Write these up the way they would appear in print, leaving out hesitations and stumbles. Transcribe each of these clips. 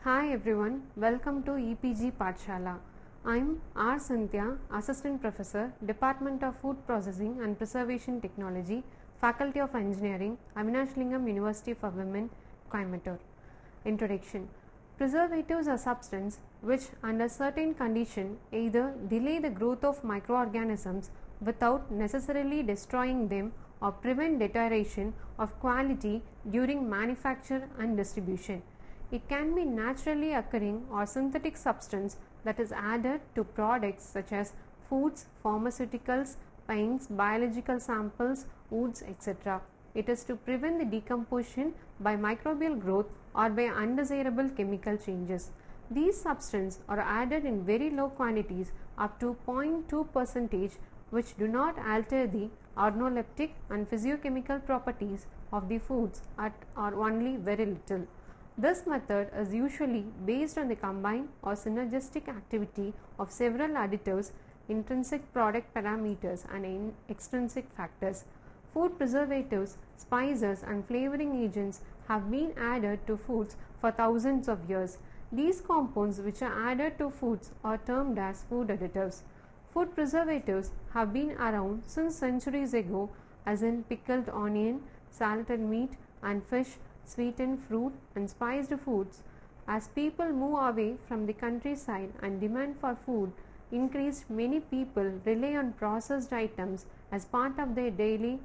Hi everyone, welcome to EPG Pathshala. I'm R. Sandhya, Assistant Professor, Department of Food Processing and Preservation Technology, Faculty of Engineering, Avinash Lingam University for Women, Coimbatore. Introduction. Preservatives are substances which under certain conditions either delay the growth of microorganisms without necessarily destroying them or prevent deterioration of quality during manufacture and distribution. It can be naturally occurring or synthetic substance that is added to products such as foods, pharmaceuticals, paints, biological samples, woods, etc. It is to prevent the decomposition by microbial growth or by undesirable chemical changes. These substances are added in very low quantities up to 0.2% which do not alter the organoleptic and physiochemical properties of the foods or only very little. This method is usually based on the combined or synergistic activity of several additives, intrinsic product parameters, and extrinsic factors. Food preservatives, spices, and flavoring agents have been added to foods for thousands of years. These compounds, which are added to foods, are termed as food additives. Food preservatives have been around since centuries ago, as in pickled onion, salted meat, and fish, sweetened fruit, and spiced foods. As people move away from the countryside and demand for food increased, many people rely on processed items as part of their daily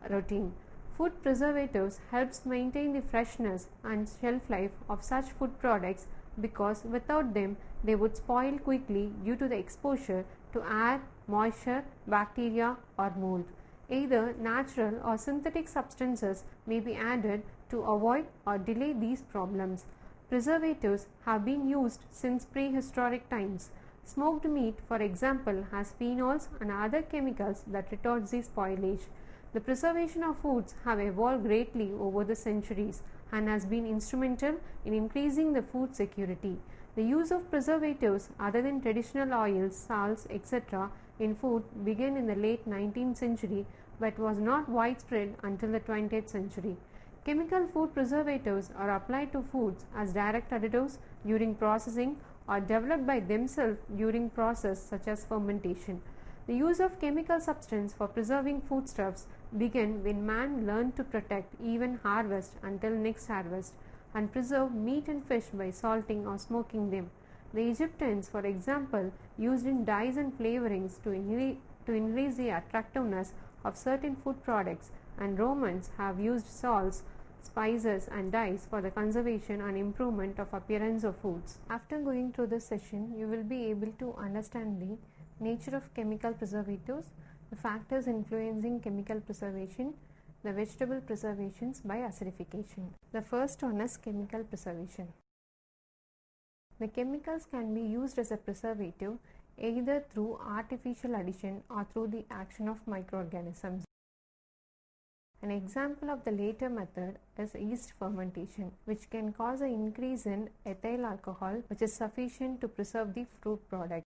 routine. Food preservatives helps maintain the freshness and shelf life of such food products because without them they would spoil quickly due to the exposure to air, moisture, bacteria, or mold. Either natural or synthetic substances may be added to avoid or delay these problems. Preservatives have been used since prehistoric times. Smoked meat, for example, has phenols and other chemicals that retard the spoilage. The preservation of foods have evolved greatly over the centuries and has been instrumental in increasing the food security. The use of preservatives other than traditional oils, salts, etc. in food began in the late 19th century but was not widespread until the 20th century. Chemical food preservatives are applied to foods as direct additives during processing or developed by themselves during process such as fermentation. The use of chemical substance for preserving foodstuffs began when man learned to protect even harvest until next harvest and preserve meat and fish by salting or smoking them. The Egyptians, for example, used in dyes and flavorings to increase the attractiveness of certain food products, and Romans have used salts, spices, and dyes for the conservation and improvement of appearance of foods. After going through this session, you will be able to understand the nature of chemical preservatives, the factors influencing chemical preservation, the vegetable preservations by acidification. The first one is chemical preservation. The chemicals can be used as a preservative either through artificial addition or through the action of microorganisms. An example of the latter method is yeast fermentation, which can cause an increase in ethyl alcohol, which is sufficient to preserve the fruit product.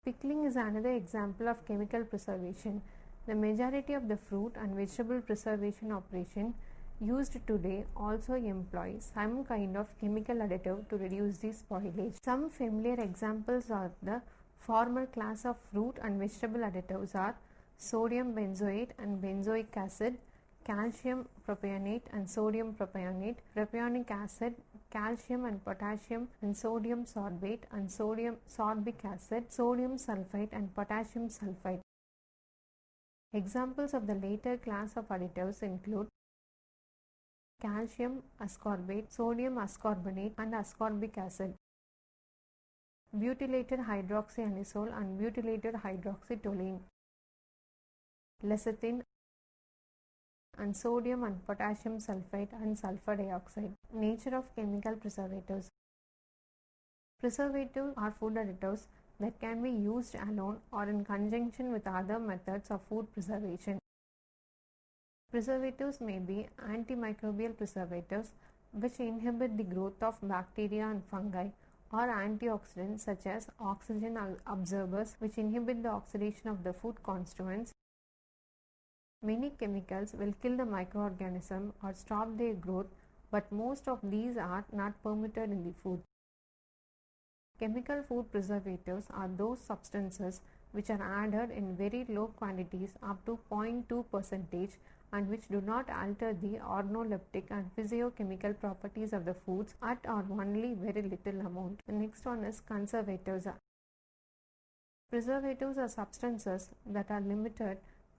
Pickling is another example of chemical preservation. The majority of the fruit and vegetable preservation operation used today also employ some kind of chemical additive to reduce the spoilage. Some familiar examples of the former class of fruit and vegetable additives are sodium benzoate and benzoic acid, calcium propionate and sodium propionate, propionic acid, calcium and potassium and sodium sorbate and sodium sorbic acid, sodium sulfite and potassium sulfite. Examples of the later class of additives include calcium ascorbate, sodium ascorbonate and ascorbic acid, butylated hydroxyanisole and butylated hydroxytoluene, lecithin and sodium and potassium sulfate and sulfur dioxide. Nature of chemical preservatives. Preservatives are food additives that can be used alone or in conjunction with other methods of food preservation. Preservatives may be antimicrobial preservatives, which inhibit the growth of bacteria and fungi, or antioxidants such as oxygen absorbers, which inhibit the oxidation of the food constituents. Many chemicals will kill the microorganism or stop their growth but most of these are not permitted in the food. Chemical food preservatives are those substances which are added in very low quantities up to 0.2% and which do not alter the organoleptic and physiochemical properties of the foods at or only very little amount. The next one is conservatives. Preservatives are substances that are limited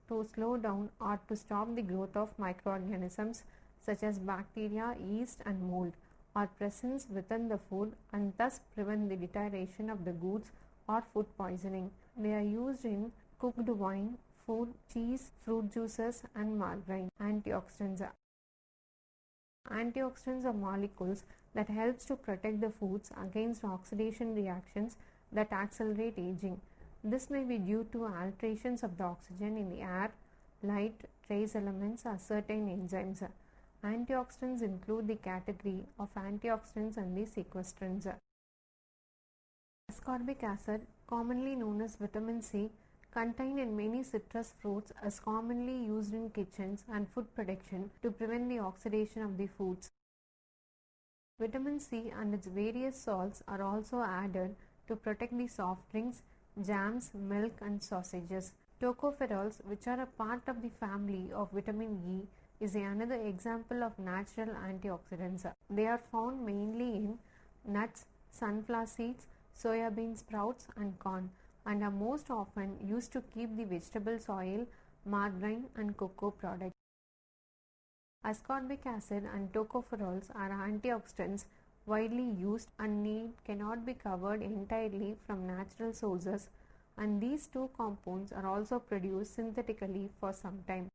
to slow down or to stop the growth of microorganisms such as bacteria, yeast and mold or presence within the food and thus prevent the deterioration of the goods or food poisoning. They are used in cooked wine, food, cheese, fruit juices and margarine. Antioxidants. Antioxidants are molecules that helps to protect the foods against oxidation reactions that accelerate aging. This may be due to alterations of the oxygen in the air, light, trace elements or certain enzymes. Antioxidants include the category of antioxidants and the sequestrants. Ascorbic acid, commonly known as vitamin C, contained in many citrus fruits, is commonly used in kitchens and food production to prevent the oxidation of the foods. Vitamin C and its various salts are also added to protect the soft drinks, jams, milk and sausages. Tocopherols, which are a part of the family of vitamin E, is another example of natural antioxidants. They are found mainly in nuts, sunflower seeds, soya bean sprouts and corn and are most often used to keep the vegetables oil, margarine and cocoa products. Ascorbic acid and tocopherols are antioxidants widely used and cannot be covered entirely from natural sources, and these two compounds are also produced synthetically for some time.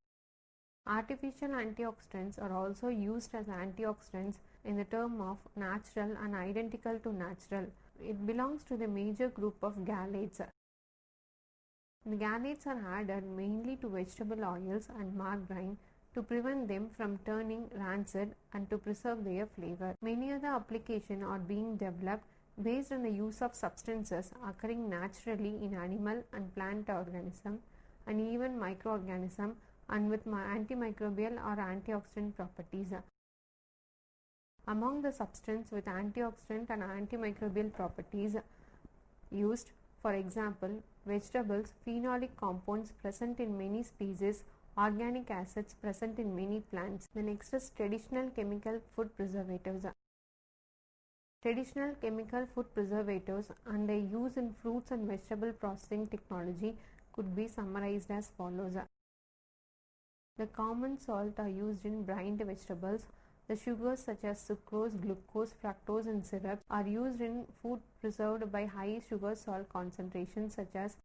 Artificial antioxidants are also used as antioxidants in the term of natural and identical to natural. It belongs to the major group of galates. The galates are added mainly to vegetable oils and margarine to prevent them from turning rancid and to preserve their flavor. Many other applications are being developed based on the use of substances occurring naturally in animal and plant organisms and even microorganisms and with antimicrobial or antioxidant properties. Among the substances with antioxidant and antimicrobial properties used, for example, vegetables, phenolic compounds present in many species, organic acids present in many plants. The next is traditional chemical food preservatives. Traditional chemical food preservatives and their use in fruits and vegetable processing technology could be summarized as follows. The common salt are used in brined vegetables. The sugars such as sucrose, glucose, fructose and syrups are used in food preserved by high sugar salt concentrations such as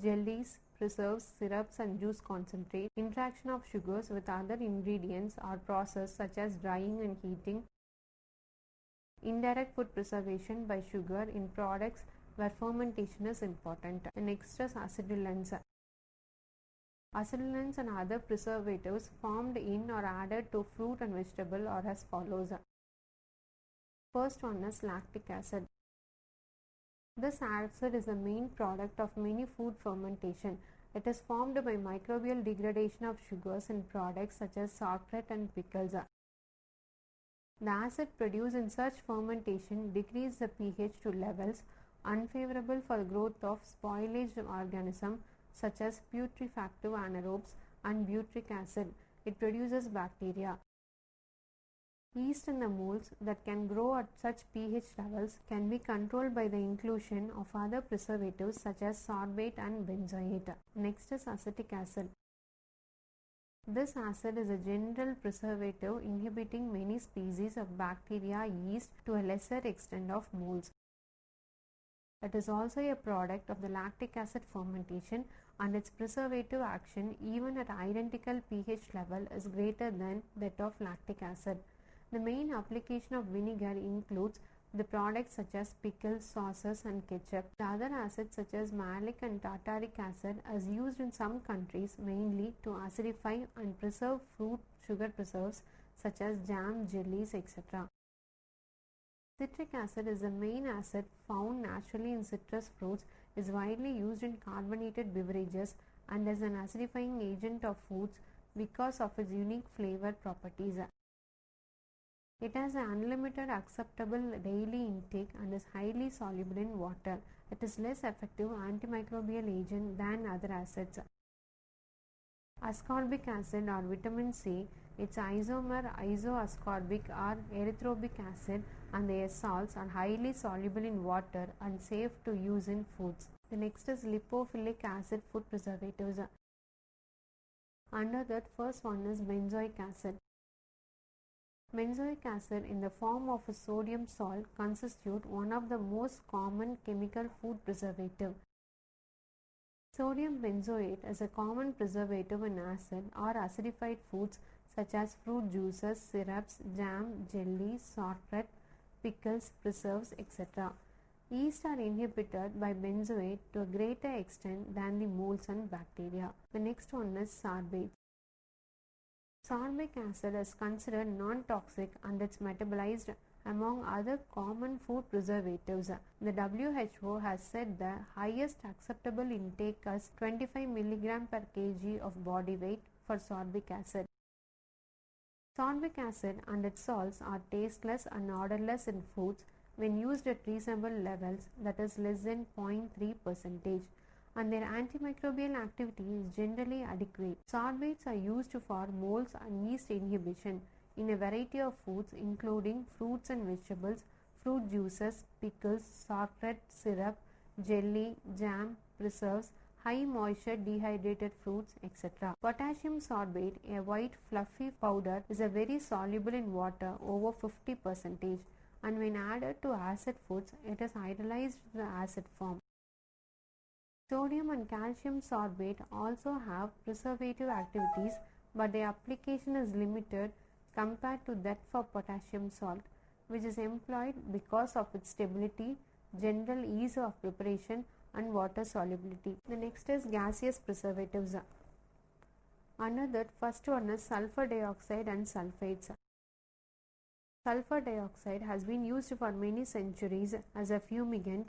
jellies, preserves, syrups and juice concentrate. Interaction of sugars with other ingredients are processed such as drying and heating. Indirect food preservation by sugar in products where fermentation is important. The next is acidulants. Acidulants and other preservatives formed in or added to fruit and vegetable are as follows. First one is lactic acid. This acid is a main product of many food fermentation. It is formed by microbial degradation of sugars in products such as sauerkraut and pickles. The acid produced in such fermentation decreases the pH to levels unfavorable for the growth of spoilage organisms such as putrefactive anaerobes and butyric acid. It produces bacteria. Yeast in the molds that can grow at such pH levels can be controlled by the inclusion of other preservatives such as sorbate and benzoate. Next is acetic acid. This acid is a general preservative inhibiting many species of bacteria, yeast to a lesser extent of molds. It is also a product of the lactic acid fermentation and its preservative action even at identical pH level is greater than that of lactic acid. The main application of vinegar includes the products such as pickles, sauces and ketchup. The other acids such as malic and tartaric acid is used in some countries mainly to acidify and preserve fruit sugar preserves such as jam, jellies, etc. Citric acid is the main acid found naturally in citrus fruits, is widely used in carbonated beverages and as an acidifying agent of foods because of its unique flavor properties. It has an unlimited acceptable daily intake and is highly soluble in water. It is less effective antimicrobial agent than other acids. Ascorbic acid or vitamin C, its isomer isoascorbic or erythrobic acid and their salts are highly soluble in water and safe to use in foods. The next is lipophilic acid food preservatives. Under that, first one is benzoic acid. Benzoic acid in the form of a sodium salt constitute one of the most common chemical food preservative. Sodium benzoate is a common preservative in acid or acidified foods such as fruit juices, syrups, jam, jelly, shortbread, pickles, preserves, etc. Yeast are inhibited by benzoate to a greater extent than the molds and bacteria. The next one is sorbate. Sorbic acid is considered non-toxic and it's metabolized among other common food preservatives. The WHO has said the highest acceptable intake is 25 mg per kg of body weight for sorbic acid. Sorbic acid and its salts are tasteless and odorless in foods when used at reasonable levels, that is less than 0.3%. And their antimicrobial activity is generally adequate. Sorbates are used for molds and yeast inhibition in a variety of foods including fruits and vegetables, fruit juices, pickles, shortbread, syrup, jelly, jam, preserves, high moisture dehydrated fruits, etc. Potassium sorbate, a white fluffy powder, is a very soluble in water over 50%, and when added to acid foods, it is hydrolyzed to the acid form. Sodium and calcium sorbate also have preservative activities, but their application is limited compared to that for potassium salt, which is employed because of its stability, general ease of preparation, and water solubility. The next is gaseous preservatives. Under that, first one is sulfur dioxide and sulfates. Sulfur dioxide has been used for many centuries as a fumigant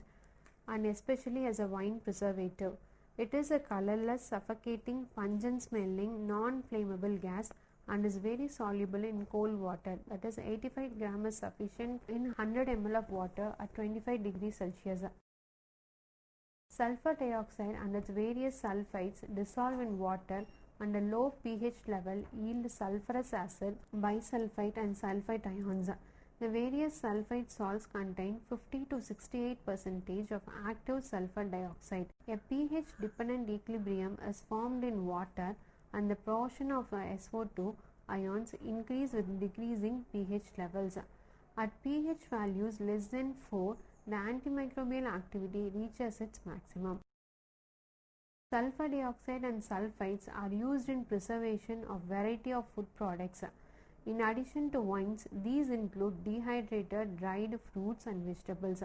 and especially as a wine preservative. It is a colorless, suffocating, pungent smelling, non-flammable gas and is very soluble in cold water, that is 85 grams is sufficient in 100 ml of water at 25 degrees Celsius. Sulfur dioxide and its various sulfides dissolve in water and a low pH level yield sulfurous acid, bisulfite and sulfite ions. The various sulfide salts contain 50 to 68% of active sulfur dioxide. A pH dependent equilibrium is formed in water and the portion of SO2 ions increase with decreasing pH levels. At pH values less than 4, the antimicrobial activity reaches its maximum. Sulfur dioxide and sulfides are used in preservation of variety of food products. In addition to wines, these include dehydrated dried fruits and vegetables,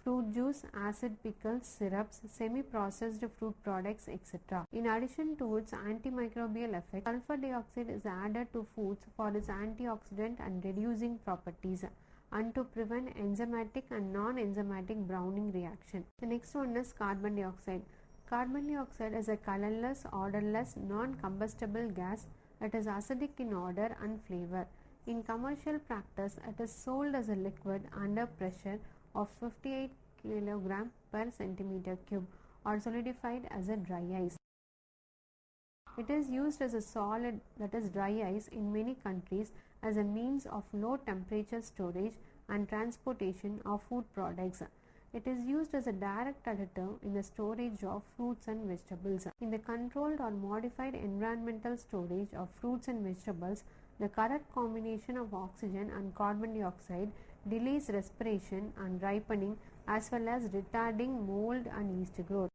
fruit juice, acid pickles, syrups, semi-processed fruit products, etc. In addition to its antimicrobial effect, sulfur dioxide is added to foods for its antioxidant and reducing properties and to prevent enzymatic and non-enzymatic browning reaction. The next one is carbon dioxide. Carbon dioxide is a colorless, odorless, non-combustible gas. It is acidic in odor and flavor. In commercial practice, it is sold as a liquid under pressure of 58 kg per centimeter cube or solidified as a dry ice. It is used as a solid, that is dry ice, in many countries as a means of low temperature storage and transportation of food products. It is used as a direct additive in the storage of fruits and vegetables. In the controlled or modified environmental storage of fruits and vegetables, the correct combination of oxygen and carbon dioxide delays respiration and ripening as well as retarding mold and yeast growth.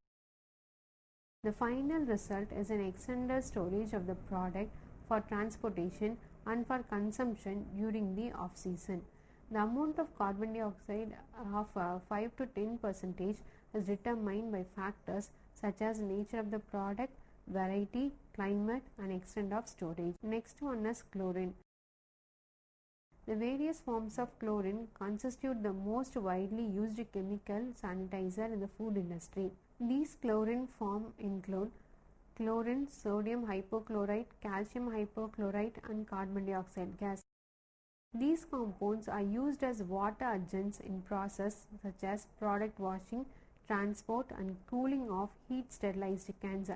The final result is an extended storage of the product for transportation and for consumption during the off-season. The amount of carbon dioxide of 5 to 10% is determined by factors such as nature of the product, variety, climate and extent of storage. Next one is chlorine. The various forms of chlorine constitute the most widely used chemical sanitizer in the food industry. These chlorine forms include chlorine, sodium hypochlorite, calcium hypochlorite and carbon dioxide gas. These compounds are used as water agents in processes such as product washing, transport and cooling of heat sterilized cans,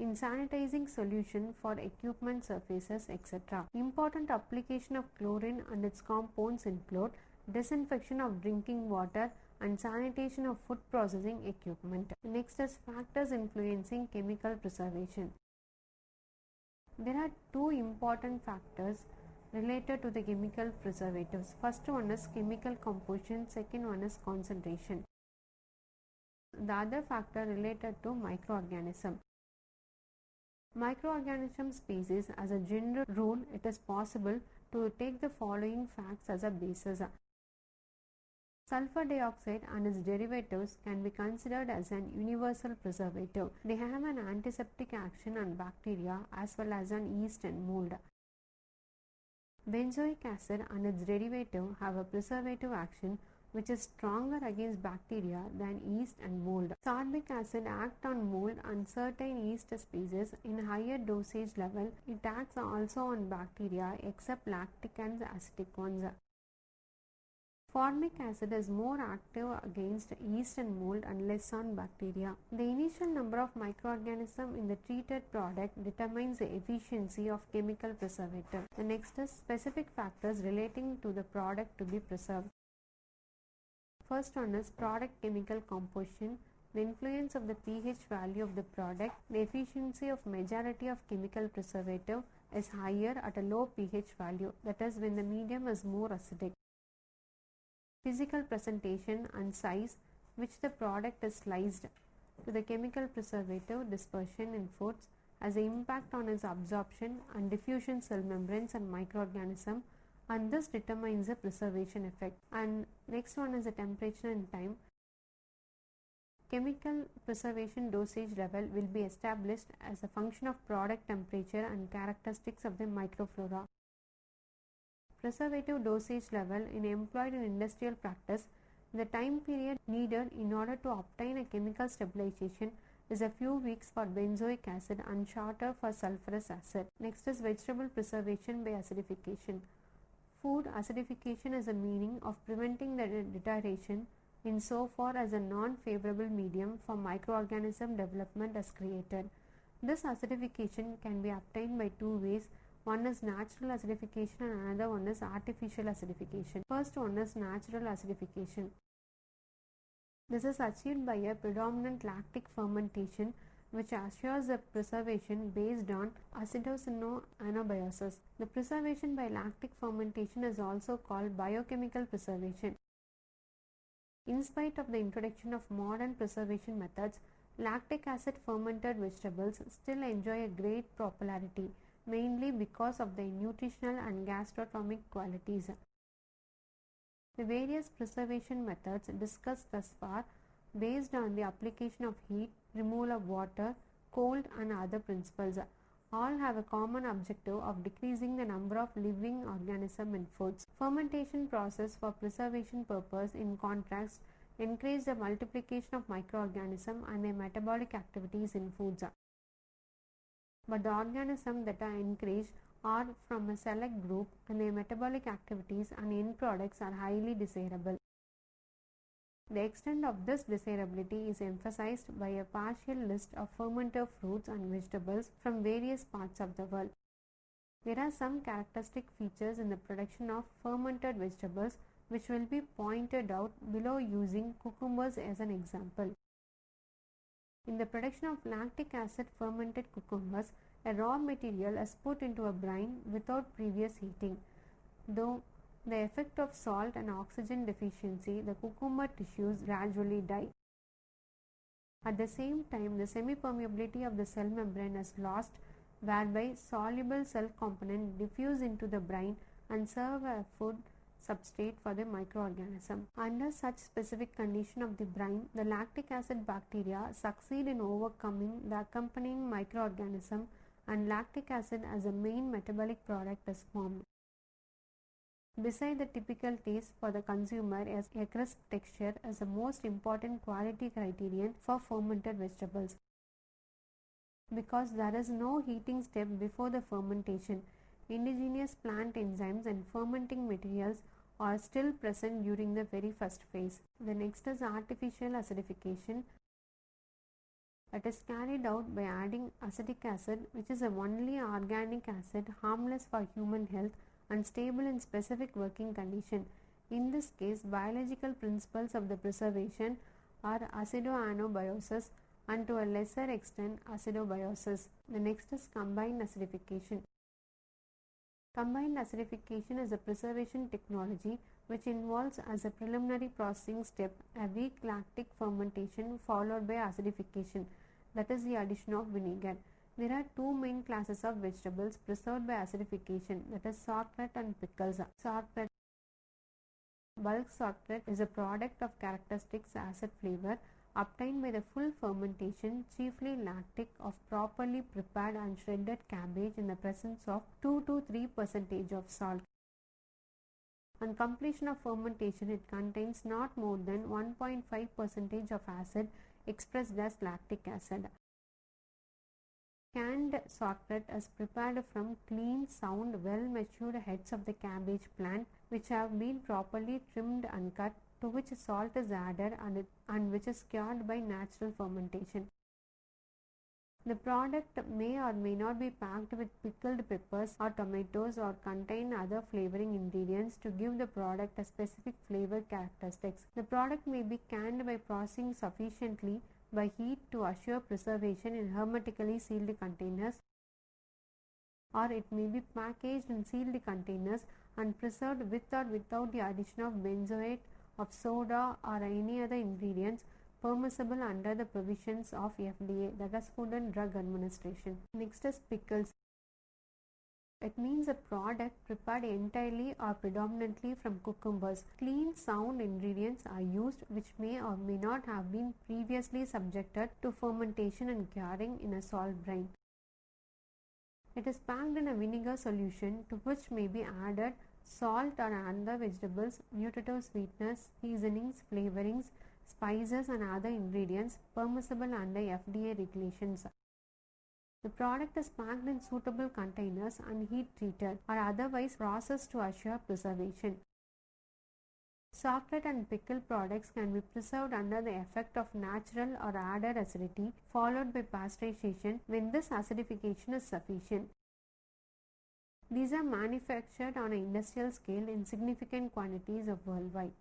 in sanitizing solution for equipment surfaces, etc. Important application of chlorine and its compounds include disinfection of drinking water and sanitation of food processing equipment. Next is factors influencing chemical preservation. There are two important factors related to the chemical preservatives. First one is chemical composition, second one is concentration. The other factor related to microorganism. Microorganism species, as a general rule, it is possible to take the following facts as a basis. Sulfur dioxide and its derivatives can be considered as an universal preservative. They have an antiseptic action on bacteria as well as on yeast and mold. Benzoic acid and its derivative have a preservative action which is stronger against bacteria than yeast and mold. Sorbic acid acts on mold and certain yeast species in higher dosage level. It acts also on bacteria except lactic and acidic ones. Formic acid is more active against yeast and mold and less on bacteria. The initial number of microorganisms in the treated product determines the efficiency of chemical preservative. The next is specific factors relating to the product to be preserved. First one is product chemical composition, the influence of the pH value of the product. The efficiency of majority of chemical preservative is higher at a low pH value, that is when the medium is more acidic. Physical presentation and size which the product is sliced to the chemical preservative dispersion in foods has an impact on its absorption and diffusion cell membranes and microorganism, and this determines the preservation effect. And next one is the temperature and time. Chemical preservation dosage level will be established as a function of product temperature and characteristics of the microflora. Preservative dosage level employed in industrial practice, the time period needed in order to obtain a chemical stabilization is a few weeks for benzoic acid and shorter for sulfurous acid. Next is vegetable preservation by acidification. Food acidification is a meaning of preventing the deterioration in so far as a non-favorable medium for microorganism development is created. This acidification can be obtained by two ways. One is natural acidification and another one is artificial acidification. First one is natural acidification. This is achieved by a predominant lactic fermentation which assures the preservation based on acidocyanoanabiosis. The preservation by lactic fermentation is also called biochemical preservation. In spite of the introduction of modern preservation methods, lactic acid fermented vegetables still enjoy a great popularity, mainly because of their nutritional and gastronomic qualities. The various preservation methods discussed thus far, based on the application of heat, removal of water, cold and other principles, all have a common objective of decreasing the number of living organisms in foods. Fermentation process for preservation purpose, in contrast, encourage the multiplication of microorganisms and their metabolic activities in foods. But the organisms that are encouraged are from a select group and their metabolic activities and end products are highly desirable. The extent of this desirability is emphasized by a partial list of fermented fruits and vegetables from various parts of the world. There are some characteristic features in the production of fermented vegetables which will be pointed out below using cucumbers as an example. In the production of lactic acid fermented cucumbers, a raw material is put into a brine without previous heating. Though the effect of salt and oxygen deficiency, the cucumber tissues gradually die. At the same time, the semi-permeability of the cell membrane is lost, whereby soluble cell components diffuse into the brine and serve as food substrate for the microorganism. Under such specific condition of the brine, the lactic acid bacteria succeed in overcoming the accompanying microorganism and lactic acid as a main metabolic product is formed. Beside the typical taste for the consumer, as a crisp texture is the most important quality criterion for fermented vegetables. Because there is no heating step before the fermentation, indigenous plant enzymes and fermenting materials are still present during the very first phase. The next is artificial acidification. It is carried out by adding acetic acid, which is a only organic acid harmless for human health and stable in specific working condition. In this case, biological principles of the preservation are acidoanobiosis and to a lesser extent acidobiosis. The next is combined acidification. Combined acidification is a preservation technology which involves as a preliminary processing step a weak lactic fermentation followed by acidification, that is the addition of vinegar. There are two main classes of vegetables preserved by acidification, that is sauerkraut and pickles. Sauerkraut, bulk sauerkraut, is a product of characteristic acid flavor obtained by the full fermentation, chiefly lactic, of properly prepared and shredded cabbage in the presence of 2 to 3% of salt. On completion of fermentation, it contains not more than 1.5% of acid expressed as lactic acid. Canned sauerkraut is prepared from clean, sound, well-matured heads of the cabbage plant which have been properly trimmed and cut, to which salt is added and which is cured by natural fermentation. The product may or may not be packed with pickled peppers or tomatoes or contain other flavoring ingredients to give the product a specific flavor characteristics. The product may be canned by processing sufficiently by heat to assure preservation in hermetically sealed containers, or it may be packaged in sealed containers and preserved with or without the addition of benzoate of soda or any other ingredients permissible under the provisions of FDA, that is Food and Drug Administration. Next is pickles. It means a product prepared entirely or predominantly from cucumbers. Clean, sound ingredients are used which may or may not have been previously subjected to fermentation and curing in a salt brine. It is packed in a vinegar solution to which may be added salt or other vegetables, nutritive sweeteners, seasonings, flavorings, spices and other ingredients permissible under FDA regulations. The product is packed in suitable containers and heat treated or otherwise processed to assure preservation. Sauerkraut and pickle products can be preserved under the effect of natural or added acidity followed by pasteurization when this acidification is sufficient. These are manufactured on an industrial scale in significant quantities worldwide.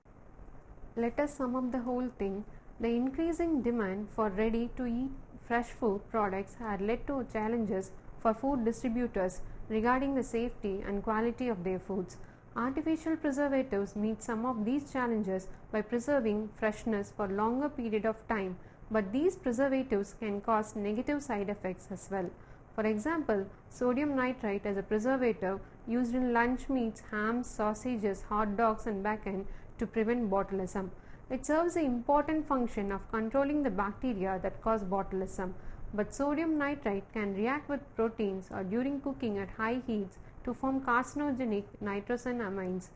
Let us sum up the whole thing. The increasing demand for ready-to-eat fresh food products had led to challenges for food distributors regarding the safety and quality of their foods. Artificial preservatives meet some of these challenges by preserving freshness for longer period of time, but these preservatives can cause negative side effects as well. For example, sodium nitrite as a preservative used in lunch meats, hams, sausages, hot dogs and bacon to prevent botulism. It serves the important function of controlling the bacteria that cause botulism, but sodium nitrite can react with proteins or during cooking at high heats to form carcinogenic nitrogen amines.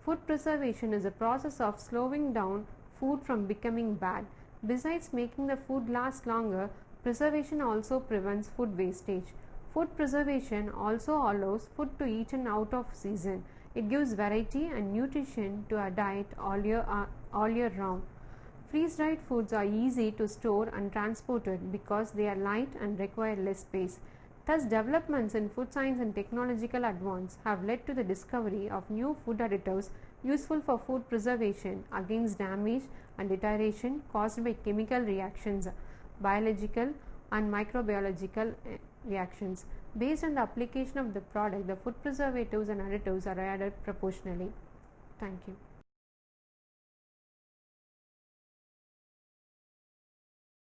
Food preservation is a process of slowing down food from becoming bad. Besides making the food last longer, preservation also prevents food wastage. Food preservation also allows food to be eaten out of season. It gives variety and nutrition to a diet all year round. Freeze-dried foods are easy to store and transported because they are light and require less space. Thus, developments in food science and technological advance have led to the discovery of new food additives useful for food preservation against damage and deterioration caused by chemical reactions, biological and microbiological reactions. Based on the application of the product, the food preservatives and additives are added proportionally. Thank you.